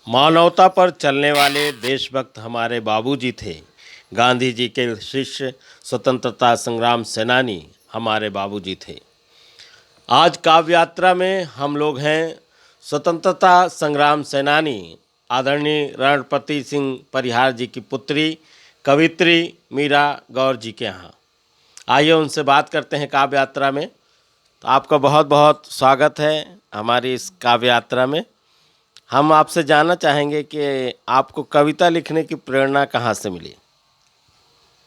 मानवता पर चलने वाले देशभक्त हमारे बाबूजी थे। गांधी जी के शिष्य, स्वतंत्रता संग्राम सेनानी हमारे बाबूजी थे। आज काव्य यात्रा में हम लोग हैं स्वतंत्रता संग्राम सेनानी आदरणीय रणपति सिंह परिहार जी की पुत्री कवित्री मीरा गौर जी के यहाँ। आइए उनसे बात करते हैं काव्य यात्रा में। तो आपका बहुत बहुत स्वागत है हमारी इस काव्य यात्रा में। हम आपसे जानना चाहेंगे कि आपको कविता लिखने की प्रेरणा कहाँ से मिली?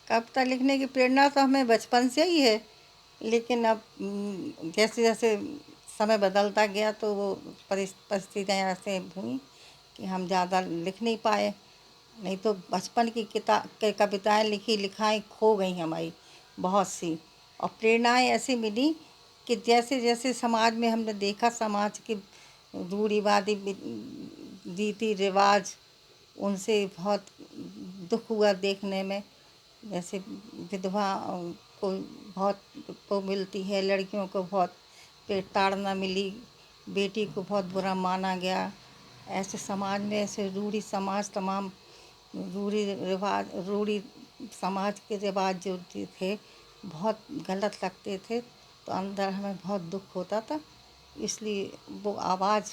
कविता लिखने की प्रेरणा तो हमें बचपन से ही है, लेकिन अब जैसे जैसे समय बदलता गया तो वो परिस्थितियाँ ऐसे हुई कि हम ज़्यादा लिख नहीं पाए। नहीं तो बचपन की कविताएं लिखी लिखाई खो गई हमारी बहुत सी। और प्रेरणाएं ऐसी मिली कि जैसे जैसे समाज में हमने देखा, समाज की रूढ़िवादी रीति रिवाज, उनसे बहुत दुख हुआ देखने में। जैसे विधवा को बहुत को मिलती है, लड़कियों को बहुत पेट ताड़ना मिली, बेटी को बहुत बुरा माना गया। ऐसे समाज में, ऐसे रूढ़ी समाज, तमाम रूढ़ी समाज के रिवाज जो थे बहुत गलत लगते थे, तो अंदर हमें बहुत दुख होता था। इसलिए वो आवाज़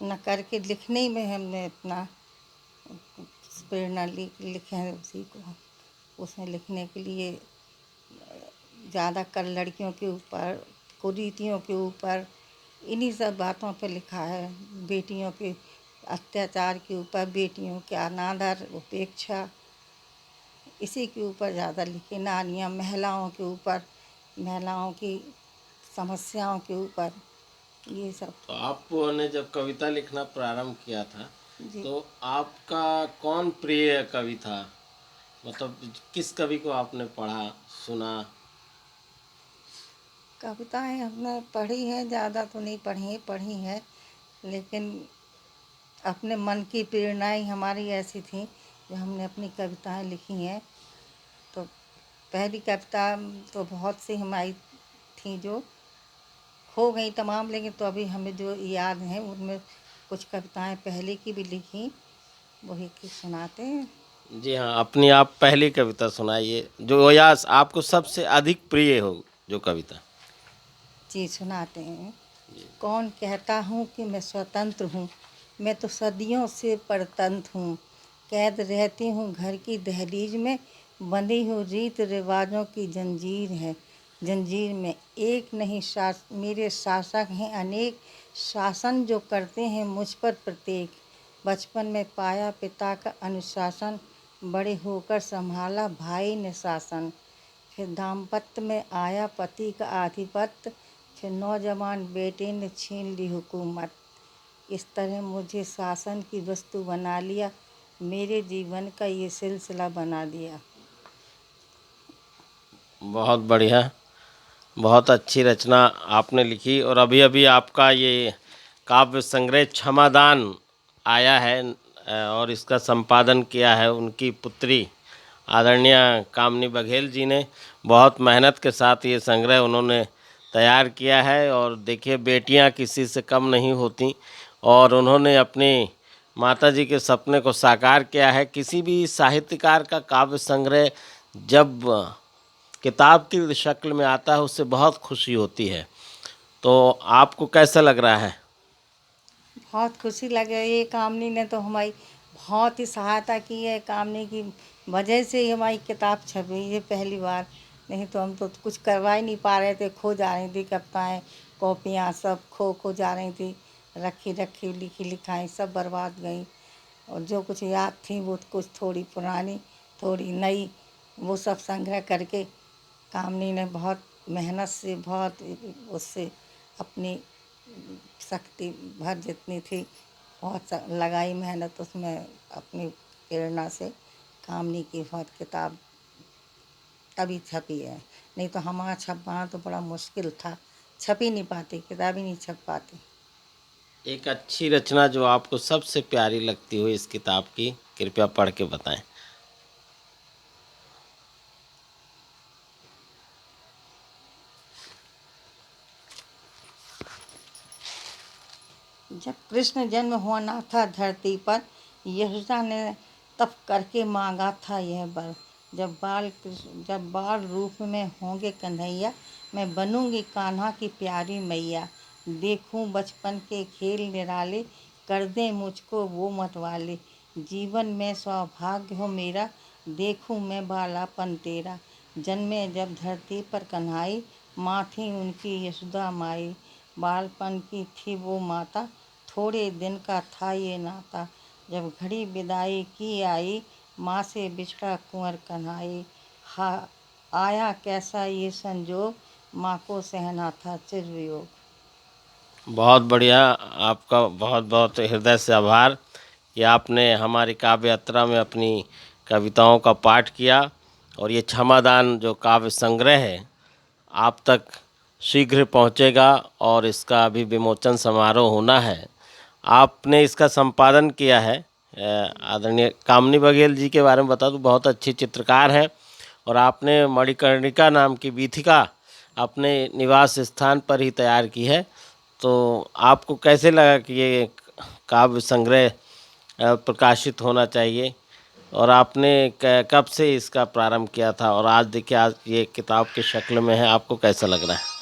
न करके लिखने में हमने अपना प्रेरणा लिखे हैं उसी को। उसमें लिखने के लिए ज़्यादा कर लड़कियों के ऊपर, कुरीतियों के ऊपर, इन्हीं सब बातों पे लिखा है। बेटियों के अत्याचार के ऊपर, बेटियों के अनादर उपेक्षा, इसी के ऊपर ज़्यादा लिखे। नारियाँ, महिलाओं के ऊपर, महिलाओं की समस्याओं के ऊपर, ये सब। तो आपने जब कविता लिखना प्रारंभ किया था जी, तो आपका कौन प्रिय कवि था? मतलब किस कवि को आपने पढ़ा, सुना? कविताएं हमने पढ़ी हैं, ज़्यादा तो नहीं पढ़ी हैं, लेकिन अपने मन की प्रेरणाएं हमारी ऐसी थी जो हमने अपनी कविताएं लिखी हैं। तो पहली कविता तो बहुत सी हमारी थी जो खो गई तमाम, लेकिन तो अभी हमें जो याद हैं उनमें कुछ कविताएं पहले की भी लिखी, वही की सुनाते हैं। जी हाँ, अपनी आप पहली कविता सुनाइए जो या आपको सबसे अधिक प्रिय हो जो कविता। जी, सुनाते हैं। कौन कहता हूँ कि मैं स्वतंत्र हूँ, मैं तो सदियों से परतंत्र हूँ। कैद रहती हूँ घर की दहलीज में, बंधी हूँ रीत रिवाजों की जंजीर है। जंजीर में एक नहीं मेरे शासक हैं अनेक, शासन जो करते हैं मुझ पर प्रत्येक। बचपन में पाया पिता का अनुशासन, बड़े होकर संभाला भाई ने शासन। फिर दाम्पत्य में आया पति का आधिपत्य, फिर नौजवान बेटे ने छीन ली हुकूमत। इस तरह मुझे शासन की वस्तु बना लिया, मेरे जीवन का ये सिलसिला बना दिया। बहुत बढ़िया, बहुत अच्छी रचना आपने लिखी। और अभी अभी आपका ये काव्य संग्रह क्षमादान आया है और इसका संपादन किया है उनकी पुत्री आदरणीय कामनी बघेल जी ने। बहुत मेहनत के साथ ये संग्रह उन्होंने तैयार किया है। और देखिए, बेटियां किसी से कम नहीं होती और उन्होंने अपनी माता जी के सपने को साकार किया है। किसी भी साहित्यकार का काव्य संग्रह जब किताब की शक्ल में आता है उससे बहुत खुशी होती है। तो आपको कैसा लग रहा है? बहुत खुशी लगे। ये कामनी ने तो हमारी बहुत ही सहायता की है। कामनी की वजह से ही हमारी किताब छपी ये पहली बार। नहीं तो हम तो कुछ करवा ही नहीं पा रहे थे, खो जा रही थी कविताएं, कॉपियाँ सब खो जा रही थी। रखी रखी लिखी लिखाई सब बर्बाद गई। और जो कुछ याद थी वो कुछ थोड़ी पुरानी, थोड़ी नई, वो सब संग्रह करके कामनी ने बहुत मेहनत से, बहुत उससे अपनी शक्ति भर जितनी थी बहुत लगाई मेहनत उसमें अपनी प्रेरणा से। कामनी की बहुत किताब तभी छपी है, नहीं तो हमारा छप पाना तो बड़ा मुश्किल था। छप ही नहीं पाती, किताब ही नहीं छप पाती। एक अच्छी रचना जो आपको सबसे प्यारी लगती हो इस किताब की, कृपया पढ़ के बताएं। जब कृष्ण जन्म होना था धरती पर, यशोदा ने तप करके मांगा था यह वर। जब बाल रूप में होंगे कन्हैया, मैं बनूंगी कान्हा की प्यारी मैया। देखूं बचपन के खेल निराले, कर दें मुझको वो मतवाले। जीवन में सौभाग्य हो मेरा, देखूं मैं बालापन तेरा। जन्मे जब धरती पर कन्हाई, माँ थी उनकी यशोदा माई। बालपन की थी वो माता, थोड़े दिन का था ये नाता। जब घड़ी विदाई की आई, माँ से बिछड़ा कुंवर कन्हाई। हा आया कैसा ये संजोग, माँ को सहना था चिरवियोग। बहुत बढ़िया। आपका बहुत बहुत हृदय से आभार कि आपने हमारी काव्य यात्रा में अपनी कविताओं का पाठ किया। और ये क्षमादान जो काव्य संग्रह है आप तक शीघ्र पहुंचेगा और इसका अभी विमोचन समारोह होना है। आपने इसका संपादन किया है आदरणीय कामिनी बघेल जी के बारे में बता दूं, बहुत अच्छी चित्रकार हैं। और आपने मणिकर्णिका नाम की वीथिका अपने निवास स्थान पर ही तैयार की है। तो आपको कैसे लगा कि ये काव्य संग्रह प्रकाशित होना चाहिए, और आपने कब से इसका प्रारंभ किया था, और आज देखिए आज ये किताब की शक्ल में है, आपको कैसा लग रहा है?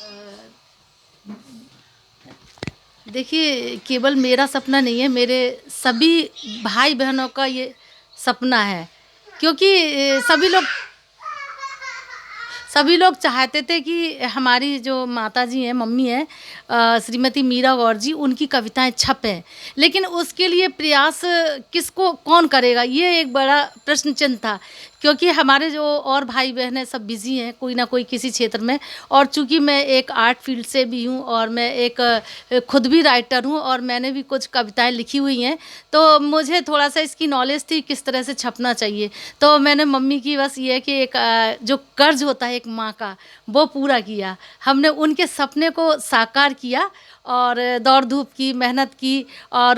देखिए, केवल मेरा सपना नहीं है, मेरे सभी भाई बहनों का ये सपना है। क्योंकि सभी लोग चाहते थे कि हमारी जो माताजी हैं, मम्मी हैं, श्रीमती मीरा गौर जी, उनकी कविताएं छपें। लेकिन उसके लिए प्रयास कौन करेगा, ये एक बड़ा प्रश्न चिन्ह था। क्योंकि हमारे जो और भाई बहन हैं सब बिज़ी हैं कोई ना कोई किसी क्षेत्र में। और चूंकि मैं एक आर्ट फील्ड से भी हूँ और मैं एक खुद भी राइटर हूँ और मैंने भी कुछ कविताएं लिखी हुई हैं, तो मुझे थोड़ा सा इसकी नॉलेज थी किस तरह से छपना चाहिए। तो मैंने मम्मी की बस ये है कि एक जो कर्ज होता है एक माँ का, वो पूरा किया। हमने उनके सपने को साकार किया और दौड़ धूप की, मेहनत की। और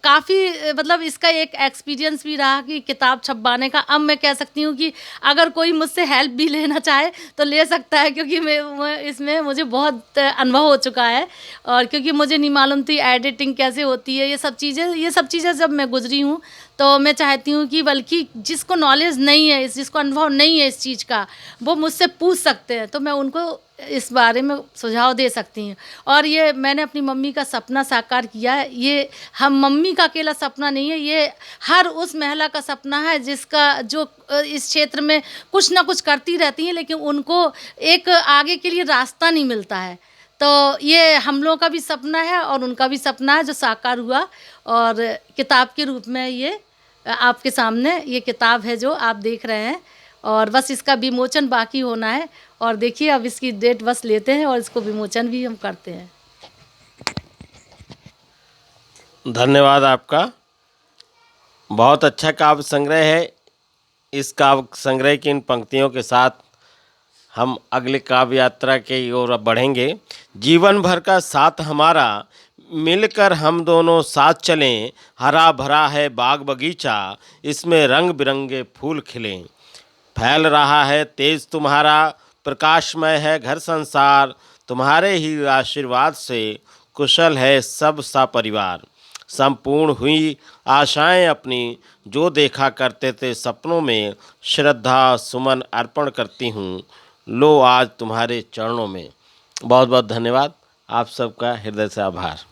काफ़ी मतलब इसका एक एक्सपीरियंस भी रहा कि किताब छपवाने का। अब मैं कह सकती हूँ कि अगर कोई मुझसे हेल्प भी लेना चाहे तो ले सकता है, क्योंकि मैं इसमें मुझे बहुत अनुभव हो चुका है। और क्योंकि मुझे नहीं मालूम थी एडिटिंग कैसे होती है, ये सब चीज़ें जब मैं गुजरी हूँ, तो मैं चाहती हूँ कि बल्कि जिसको नॉलेज नहीं है, जिसको अनुभव नहीं है इस चीज़ का, वो मुझसे पूछ सकते हैं, तो मैं उनको इस बारे में सुझाव दे सकती हूँ। और ये मैंने अपनी मम्मी का सपना साकार किया है। ये हम मम्मी का अकेला सपना नहीं है, ये हर उस महिला का सपना है जिसका जो इस क्षेत्र में कुछ ना कुछ करती रहती है, लेकिन उनको एक आगे के लिए रास्ता नहीं मिलता है। तो ये हम लोगों का भी सपना है और उनका भी सपना है जो साकार हुआ। और किताब के रूप में ये आपके सामने ये किताब है जो आप देख रहे हैं, और बस इसका विमोचन बाकी होना है। और देखिए अब इसकी डेट बस लेते हैं और इसको विमोचन भी हम करते हैं। धन्यवाद आपका। बहुत अच्छा काव्य संग्रह है। इस काव्य संग्रह की इन पंक्तियों के साथ हम अगले काव्य यात्रा के ओर बढ़ेंगे। जीवन भर का साथ हमारा, मिलकर हम दोनों साथ चलें। हरा भरा है बाग बगीचा, इसमें रंग बिरंगे फूल खिलें। फैल रहा है तेज तुम्हारा, प्रकाशमय है घर संसार। तुम्हारे ही आशीर्वाद से कुशल है सब सा परिवार। संपूर्ण हुई आशाएं अपनी, जो देखा करते थे सपनों में। श्रद्धा सुमन अर्पण करती हूँ, लो आज तुम्हारे चरणों में। बहुत बहुत धन्यवाद। आप सबका हृदय से आभार।